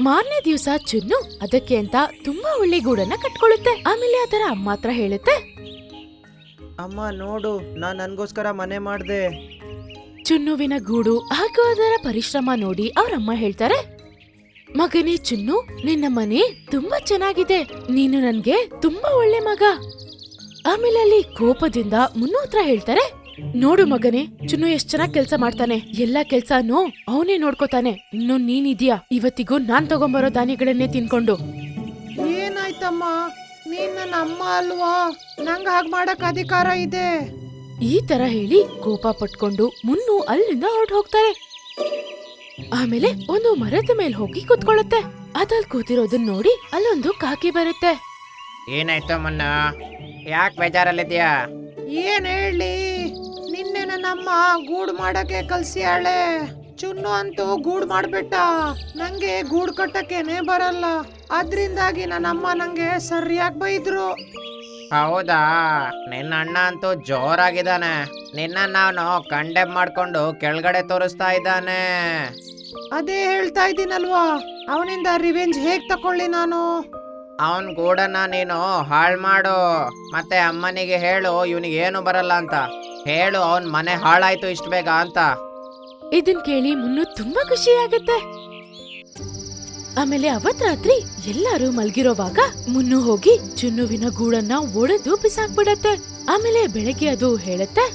ಮಾರನೇ ದಿವಸ ಚುನ್ನು ಅದಕ್ಕೆ ಅಂತ ತುಂಬಾ ಒಳ್ಳೆ ಗೂಡನ್ನ ಕಟ್ಕೊಳ್ಳುತ್ತೆ. ಆಮೇಲೆ ಅದರ ಅಮ್ಮ ಹತ್ರ ಹೇಳುತ್ತೆ, ಅಮ್ಮ ನೋಡು, ನಾನ್ ನನ್ಗೋಸ್ಕರ ಮನೆ ಮಾಡ್ದೆ. ಚುನ್ನುವಿನ ಗೂಡು ಹಾಗೂ ಅದರ ಪರಿಶ್ರಮ ನೋಡಿ ಅವ್ರಮ್ಮ ಹೇಳ್ತಾರೆ, ಮಗನೇ ಚುನ್ನು, ನಿನ್ನ ಮನೆ ತುಂಬಾ ಚೆನ್ನಾಗಿದೆ. ನೀನು ನನ್ಗೆ ತುಂಬಾ ಒಳ್ಳೆ ಮಗ. ಆಮೇಲೆ ಅಲ್ಲಿ ಕೋಪದಿಂದ ಮುನ್ನು ಹತ್ರ ಹೇಳ್ತಾರೆ, ನೋಡು ಮಗನೇ, ಚುನ್ನು ಎಷ್ಟ್ ಚೆನ್ನಾಗ್ ಕೆಲ್ಸ ಮಾಡ್ತಾನೆ. ಎಲ್ಲಾ ಕೆಲ್ಸಾನು ಅವನೇ ನೋಡ್ಕೋತಾನೆ. ಇನ್ನು ನೀನಿದ್ಯಾ, ಇವತ್ತಿಗೂ ನಾನ್ ತಗೊಂಬರೋ ಧಾನ್ಯಗಳನ್ನೇ ತಿನ್ಕೊಂಡು. ಏನಾಯ್ತಮ್ಮ, ನೀನ್ ನನ್ನ ಅಮ್ಮ ಅಲ್ವಾ? ನಂಗ್ ಹಾಗ್ ಮಾಡಕ್ ಅಧಿಕಾರ ಇದೆ. ಈ ತರ ಹೇಳಿ ಕೋಪ ಪಟ್ಕೊಂಡು ಮುನ್ನು ಅಲ್ಲಿಂದ ಹೊರಟು ಹೋಗ್ತಾರೆ. ಆಮೇಲೆ ಒಂದು ಮರದ ಮೇಲೆ ಹೋಗಿ ಕೂತ್ಕೊಳ್ಳುತ್ತೆ. ಅದಲ್ಲಿ ಕೂತಿರೋದನ್ನ ನೋಡಿ ಅಲ್ಲೊಂದು ಕಾಕಿ ಬರುತ್ತೆ. ಏನಾಯ್ತು ಮುನ್ನ, ಯಾಕೆ ಬೇಜಾರಲ್ಲಿದ್ಯಾ? ಏನ್ ಹೇಳಿ, ನಿನ್ನೆ ನನ್ನಮ್ಮ ಗೂಡ್ ಮಾಡಕ್ಕೆ ಕಲ್ಸಿಯಾಳೆ. ಚುನ್ನು ಅಂತೂ ಗೂಡ್ ಮಾಡ್ಬಿಟ್ಟ. ನಂಗೆ ಗೂಡ್ ಕಟ್ಟಕ್ಕೇನೆ ಬರಲ್ಲ. ಅದ್ರಿಂದಾಗಿ ನನ್ನಮ್ಮ ನಂಗೆ ಸರಿಯಾಗಿ ಬೈದ್ರು. ಹೌದಾ, ನಿನ್ನ ಅಣ್ಣ ಅಂತೂ ಜೋರಾಗಿದ್ದಾನೆ. ನಿನ್ನ ನಾನು ಕಂಡೆಮ್ ಮಾಡ್ಕೊಂಡು ಕೆಳಗಡೆ ತೋರಿಸ್ತಾ ಇದ್ದಾನೆ. ಅದೇ ಹೇಳ್ತಾ ಇದ್ದೀನಲ್ವಾ, ಅವನಿಂದ ರಿವೆಂಜ್ ಹೇಗ್ ತಕೊಳ್ಳಿ ನಾನು? ಅವನ್ ಗೂಡನ್ನ ನೀನು ಹಾಳ್ ಮಾಡು. ಮತ್ತೆ ಅಮ್ಮನಿಗೆ ಹೇಳು ಇವನಿಗೆ ಏನು ಬರಲ್ಲ ಅಂತ. ಹೇಳು ಅವನ್ ಮನೆ ಹಾಳಾಯ್ತು ಇಷ್ಟು ಬೇಗ ಅಂತ. ಇದನ್ ಕೇಳಿ ಮುನ್ನು ತುಂಬಾ ಖುಷಿ ಆಗುತ್ತೆ. ಆಮೇಲೆ ಅವತ್ ರಾತ್ರಿ ಎಲ್ಲಾರು ಮಲ್ಗಿರೋವಾಗ ಮುನ್ನು ಹೋಗಿ ಚುನ್ನುವಿನ ಗೂಡನ್ನ ಒಡೆದು ಬಿಸಾಕ್ಬಿಡತ್ತೆ. ಆಮೇಲೆ ಬೆಳಗ್ಗೆ ಅದು ಹೇಳುತ್ತೆ,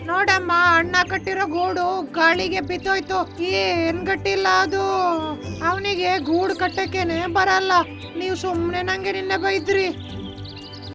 ನೋಡಮ್ಮ, ಅಣ್ಣ ಕಟ್ಟಿರೋ ಗೂಡು ಗಾಳಿಗೆ ಬಿದ್ದೋಯ್ತು. ಏನ್ ಗಟ್ಟಿಲ್ಲ ಅದು. ಅವನಿಗೆ ಗೂಡು ಕಟ್ಟಕ್ಕೇನೆ ಬರಲ್ಲ. ನೀವು ಸುಮ್ನೆ ನಂಗೆ ನಿನ್ನೆ ಬೈದ್ರಿ.